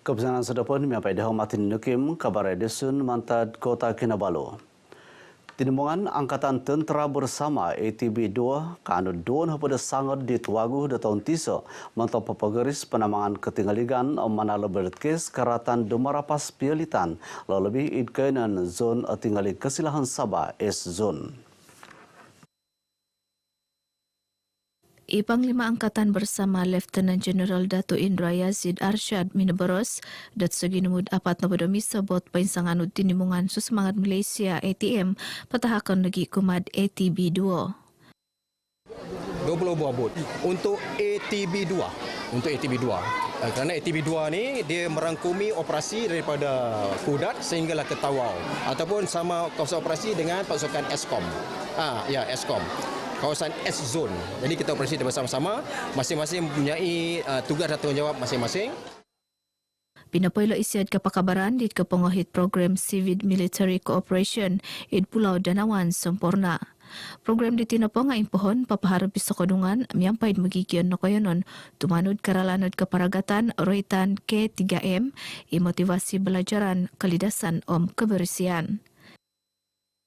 Kebesaran sedapun miapai dihormatin nukim kabar edisun mantad Kota Kinabalu. Tinimbungan Angkatan Tentera Bersama ATB 2 kanut duan pada sangat di Tuagu da tahun tisa mantap pegaris penamangan ketinggaligan mana lebih kes karatan demarapas pialitan lebih idkainan zon tinggali kesilahan Sabah S zone. Panglima Angkatan Bersama Lieutenant General Dato' Indra Yazid Arsyad Minabaros dat seginumud apat na badamisa bot painsanganud tinimungan susemangat Malaysia ATM patahakan lagi kumad ATB 2. 20 buah bot untuk ATB 2. Kerana ATB 2 ni dia merangkumi operasi daripada Kudat sehinggalah ke Tawau ataupun sama kawasan operasi dengan pasukan Eskom. Eskom. Kawasan S zone. Jadi kita operasi bersama-sama, masing-masing mempunyai tugas dan tanggungjawab masing-masing. Pinapoylo isiad kapakabaran dit kepengohit program Civil Military Cooperation id Pulau Danawan sempurna. Program ditinapo nga impohon papaharap sa kadungan miyampaid magigyon na kayonon tumanod karalanod keparagatan roitan K3M motivasi belajaran kalidasan kebersihan.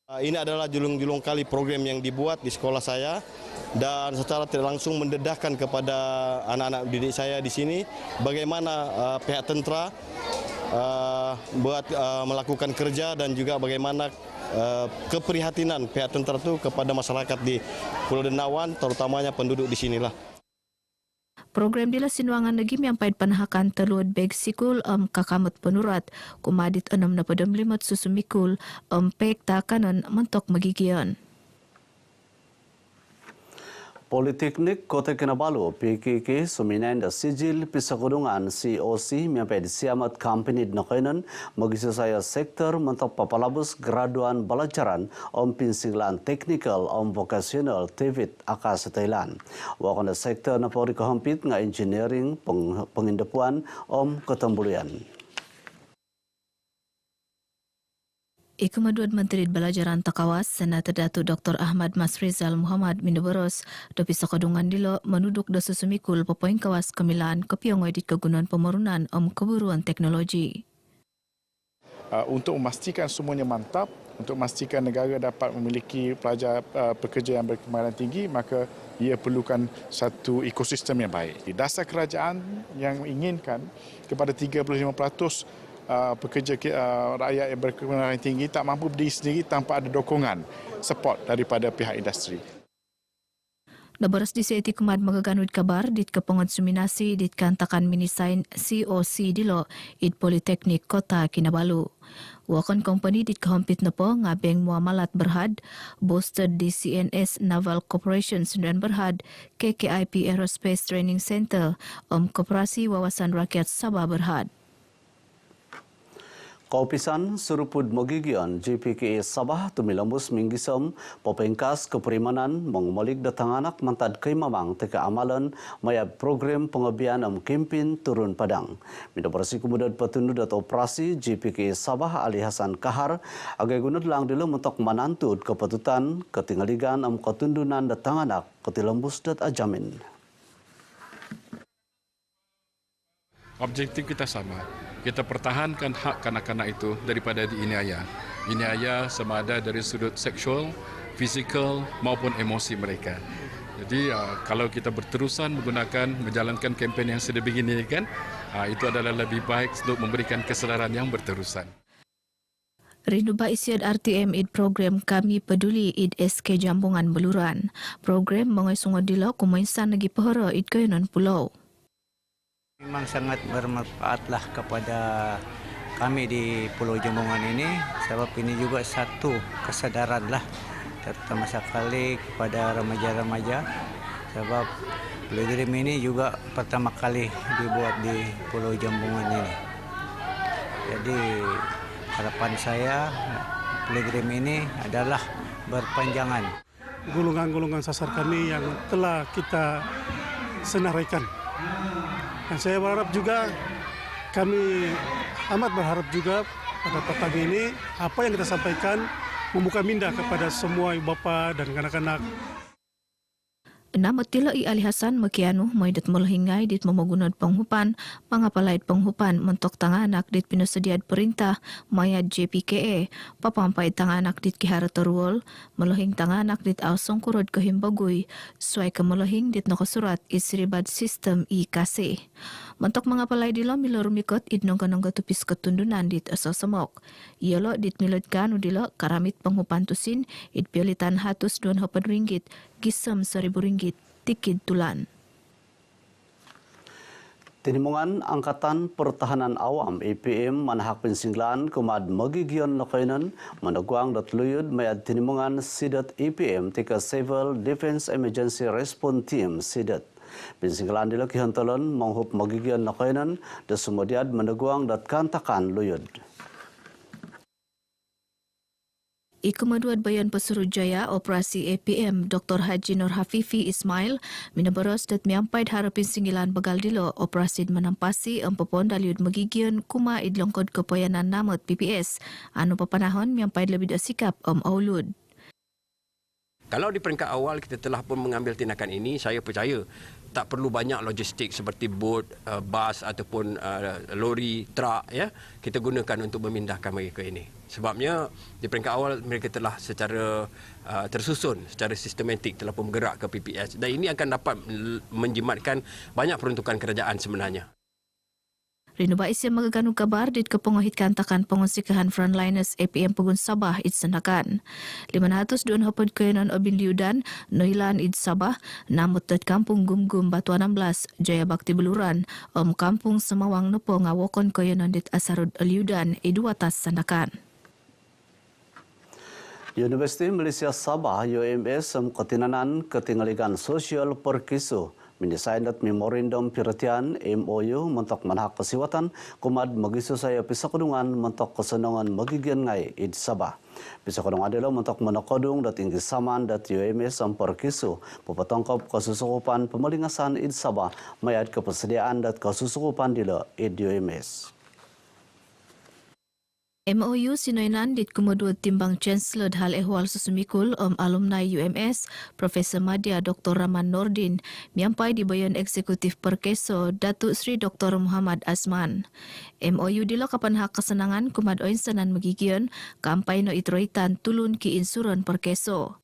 Ini adalah julung-julung kali program yang dibuat di sekolah saya dan secara tidak langsung mendedahkan kepada anak-anak didik saya di sini bagaimana pihak tentera melakukan kerja dan juga bagaimana keprihatinan pihak tentera itu kepada masyarakat di Pulau Danawan terutamanya penduduk di sinilah. Program dila sinuangan lagi yang pahit panahakan teluad beg sikul kakamot penurat kumadit 65 susumikul pekta kanon mentok magigion. Politeknik Kota Kinabalu PKK suminain da sijil pisakudungan COC miampai disiamat company nakainan magisa saya sektor mentok papalabus graduan belajaran pinsinglan teknikal vokasional TVET akas Thailand. Wakana sektor na pori kahampit nga engineering pengindepuan ketembulian. Ikumaduad Menteri Belajaran Takawas Senator Datuk Dr. Ahmad Masrizal Muhammad Minabaros dopi sa kadungan dilo menuduk da susumikul papoing kawas kemilaan kepiongoi di kegunaan pemerunan keburuan teknologi. Untuk memastikan semuanya mantap, untuk memastikan negara dapat memiliki pelajar pekerja yang berkemahiran tinggi, maka ia perlukan satu ekosistem yang baik. Di dasar kerajaan yang menginginkan kepada 35% pekerja rakyat yang berkemahiran tinggi tak mampu berdiri sendiri tanpa ada dokongan support daripada pihak industri. Nabaras di sa kumad magaganud kabar dit kapungan suminasi dit kantakan minisign COC dilo id Politeknik Kota Kinabalu. Wakan company dit kahampit na po nga beng muamalat berhad, boosted di CNS Naval Corporation Sundan Berhad, KKIP Aerospace Training Center, Koperasi Wawasan Rakyat Sabah Berhad. Kaupisan serupud magigian JPKA Sabah tumilambus minggisam popengkas keperimanan mengumolik datang anak mantad kaimamang teka amalan maya program pengebian kempin turun padang. Minda bersih kemudian petunduk atau operasi JPKA Sabah Ali Hasan Kahar agai gunut lang dilo mentok manantut kepetutan ketinggaligan ketundunan datang anak ketilambus dat ajamin. Objektif kita sama. Kita pertahankan hak kanak-kanak itu daripada dianiaya. Dianiaya sama ada dari sudut seksual, fizikal maupun emosi mereka. Jadi kalau kita berterusan menjalankan kempen yang sudah begini kan, itu adalah lebih baik untuk memberikan kesedaran yang berterusan. Rinduba isiad RTM id program Kami Peduli id SK Jambungan Beluran. Program mengaisungod dilo kumainsan lagi pahara id kayanan pulau. Memang sangat bermanfaatlah kepada kami di Pulau Jambungan ini, sebab ini juga satu kesadaran lah, terutama sekali kepada remaja-remaja, sebab Pilgrim ini juga pertama kali dibuat di Pulau Jambungan ini. Jadi harapan saya Pilgrim ini adalah berpanjangan. Golongan-golongan sasar kami yang telah kita senaraikan. Dan saya berharap juga, kami amat berharap juga pada petang ini, apa yang kita sampaikan membuka minda kepada semua ibu bapa dan anak-anak. Namat tila Ali Hasan makianu maidat mulahingai dit mamagunod panghupan, mangapalait panghupan mentok tanganak dit pinasediad perintah mayat JPKA, papampay tanganak dit kihara teruol, mulahing tanganak dit ausong kurod kahimbagoy, suai ke mulahing dit nakasurat isribad sistem IKC. Mentok mangapalay dilo milo rumikot idnongga-nongga tupis ketundunan dit asasamok. Ialo dit milodkan udilo karamit panghupan tusin it piolitan hatus RM200 gisam RM1,000 tikid tulan. Tinimungan Angkatan Pertahanan Awam APM manahak pensinglaan kumad magigion lokainan managwang datluyod mayad tinimungan sidat APM tika Civil Defense Emergency Response Team sidat. Pensinglaan dilo kihantalon manghup magigion lokainan da sumodiad managwang dat kantakan luyod. Ikumaduad Bayan Pesuruhjaya Operasi APM Dr. Haji Nur Hafifi Ismail minabaros dat miampaid harapin singgilan bagal dilo operasi menampasi empopon daliud magigion kuma idlongkod kepayanan namot PPS anu papanahon miampaid lebih sikap aulud. Kalau di peringkat awal kita telah pun mengambil tindakan ini, saya percaya tak perlu banyak logistik seperti bot, bas ataupun lori, truk ya, kita gunakan untuk memindahkan mereka ini. Sebabnya di peringkat awal mereka telah secara tersusun, secara sistematik telah pun bergerak ke PPS dan ini akan dapat menjimatkan banyak peruntukan kerajaan sebenarnya. Rinu Bais yang magaganu kabar dit kepengohit kantakan pengonsikahan frontliners APM Pegun Sabah id senakan. 500 doon hapod kayanan obin liudan noilan id Sabah namut dat kampung Gumgum Batu 16 Jaya Bakti Beluran kampung Semawang Nepo ngawokon kayanan dit asarud liudan id watas senakan. Universiti Malaysia Sabah UMS ketinanan ketinggalikan sosial perkisu mendesain dat memorandum perhatian MOU mentok manhak kesiwatan kumad magisu saya pisakudungan mentok kesenangan magigian ngai id Sabah. Pisakudungan adelo mentok menokodung dat inggi saman dat UMS perkisu pepetongkop kesusukupan pemalingasan id Sabah mayat kepersediaan dat kesusukupan dilo id UMS. MOU sinoinan dit kumudud timbang Chancellor hal ehwal susumikul alumni UMS Profesor Madya Dr. Rahman Nordin miampai di bayan eksekutif Perkeso Datuk Sri Dr. Muhammad Azman. MOU dilo kapan hak kesenangan kumad oinsanan magigion kampai no itroitan tulun ki insuran Perkeso.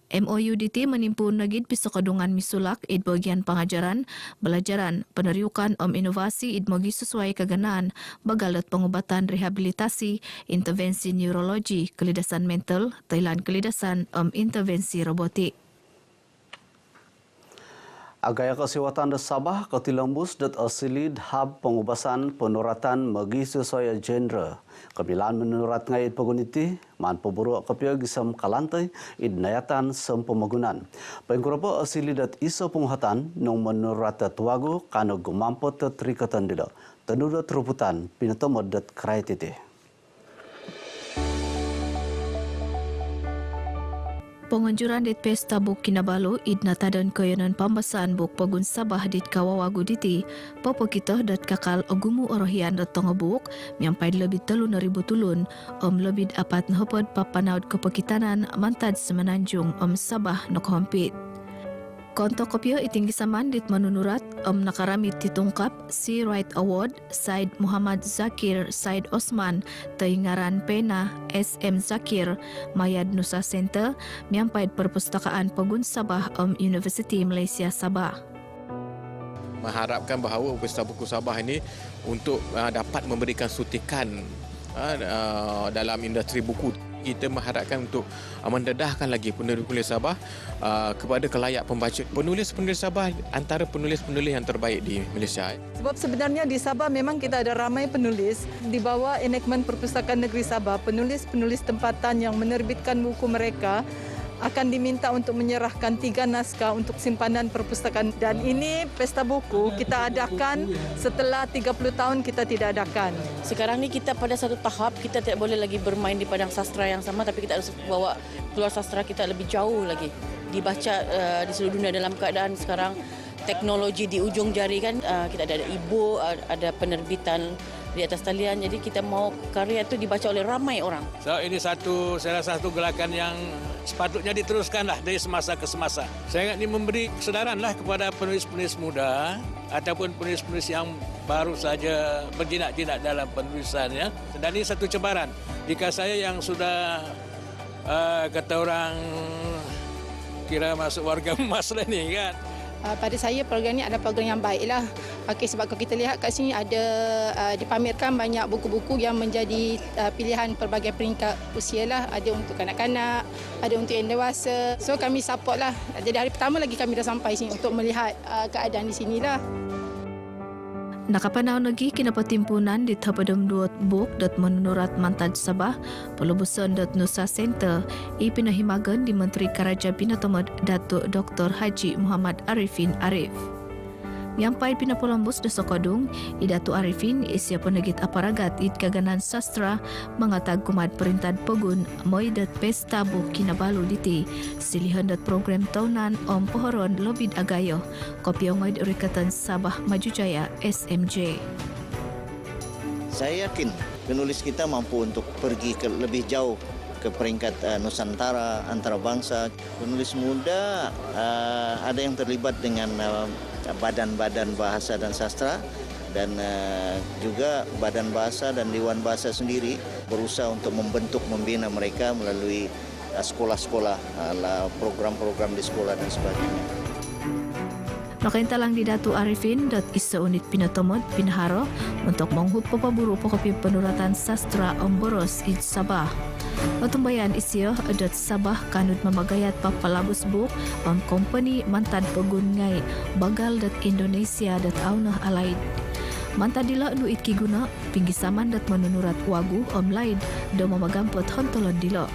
MOU DT menimpu nagid pisakadungan misulak id bagian pengajaran, belajaran, peneriukan inovasi id mogi sesuai keganaan, bagalat pengobatan rehabilitasi, intervensi neurologi, kelidasan mental, Thailand kelidasan intervensi robotik. Agaya kesiwatan de Sabah ketilambus dat asilid hab pengubasan penuratan magi sesuai genre. Kebilaan menurat ngait peguniti, man peburu kepia gisam kalantai id nayatan sem pemagunan. Pengkurapa asilid dat iso penguhatan nung menurat tuagu kano gumampot terikatan dilo. Tenudat ruputan pinatomod dat kraititi. Penganjuran dit pesta buk Kinabalu id natadan kayanan pambasaan buk Pegun Sabah dit kawawagu diti popo kita dat kakal ogumu orohian dat tongobuk miampai lebih 3,000 tulun lebih apat nahopod papanaud kepekitanan mantad semenanjung Sabah nokompit. Konto kopio itinggi saman dit manunurat nakaramit titungkap si Right Award Said Muhammad Zakir Said Osman Taingaran Pena SM Zakir Mayad Nusa Center miampaid perpustakaan Pegun Sabah University Malaysia Sabah. Mengharapkan bahawa Pesta Buku Sabah ini untuk dapat memberikan suntikan dalam industri buku. Kita mengharapkan untuk mendedahkan lagi penulis-penulis Sabah kepada kelayak pembaca. Penulis-penulis Sabah antara penulis-penulis yang terbaik di Malaysia. Sebab sebenarnya di Sabah memang kita ada ramai penulis. Di bawah enakmen Perpustakaan Negeri Sabah, penulis-penulis tempatan yang menerbitkan buku mereka akan diminta untuk menyerahkan 3 naskah untuk simpanan perpustakaan. Dan ini pesta buku kita adakan setelah 30 tahun kita tidak adakan. Sekarang ni kita pada satu tahap, kita tidak boleh lagi bermain di padang sastra yang sama, tapi kita harus bawa keluar sastra kita lebih jauh lagi. Dibaca di seluruh dunia dalam keadaan sekarang teknologi di ujung jari kan. Kita ada e-book, ada penerbitan di atas talian. Jadi kita mau karya itu dibaca oleh ramai orang. So ini saya rasa satu gerakan yang sepatutnya diteruskanlah dari semasa ke semasa. Saya ingat ini memberi kesedaranlah kepada penulis-penulis muda ataupun penulis-penulis yang baru saja berjinak-jinak dalam penulisannya. Dan ini satu cabaran. Jika saya yang sudah kata orang kira masuk warga emas lah ni kan. Pada saya program ini adalah program yang baiklah. Okey, sebab kalau kita lihat kat sini ada dipamerkan banyak buku-buku yang menjadi pilihan pelbagai peringkat usia lah. Ada untuk kanak-kanak, ada untuk yang dewasa. So kami support lah. Jadi hari pertama lagi kami dah sampai sini untuk melihat keadaan di sini lah. Nakapanahon lagi kinapatimpunan di Tapadum Duot Book dat Menurat Mantad Sabah, Pelubusan dat Nusa Center, ipinahimagan di Menteri Karaja Pinatomod Datuk Dr. Haji Muhammad Arifin Arif. Nyampai pinapolambus de Sokodung, Idatu Arifin isya penegit aparagat id kaganan sastra mengatag kumad perintah pegun moidat pesta buh kinabalu diti silihan dat program tahunan Om Pohoron Lobid Agayo kopiongoi Urikatan Sabah Maju Jaya SMJ. Saya yakin penulis kita mampu untuk pergi ke lebih jauh ke peringkat Nusantara, antarabangsa. Penulis muda ada yang terlibat dengan badan-badan bahasa dan sastra dan juga badan bahasa dan Dewan Bahasa sendiri berusaha untuk membentuk, membina mereka melalui sekolah-sekolah, program-program di sekolah dan sebagainya. Nakaintalang di Datu Arifin dat isa unit pinatomod pinaharo untuk menghub papaburu pokopi penuratan sastra Omboros id Sabah. Patumbayan isyo dat Sabah kanut mamagayat papalabus buk Om Company mantad pegun ngai bagal dat Indonesia dat aunah alaid. Mantadila nu itki guna pinggisaman dat menunurat wagu Om Laid do mamagampot hontolon dilo.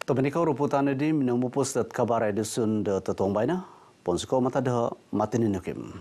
Tabanikau ruputan di minang mupus dat kabar edisun de tetong baina. Ponsiko mata de matinin nukim.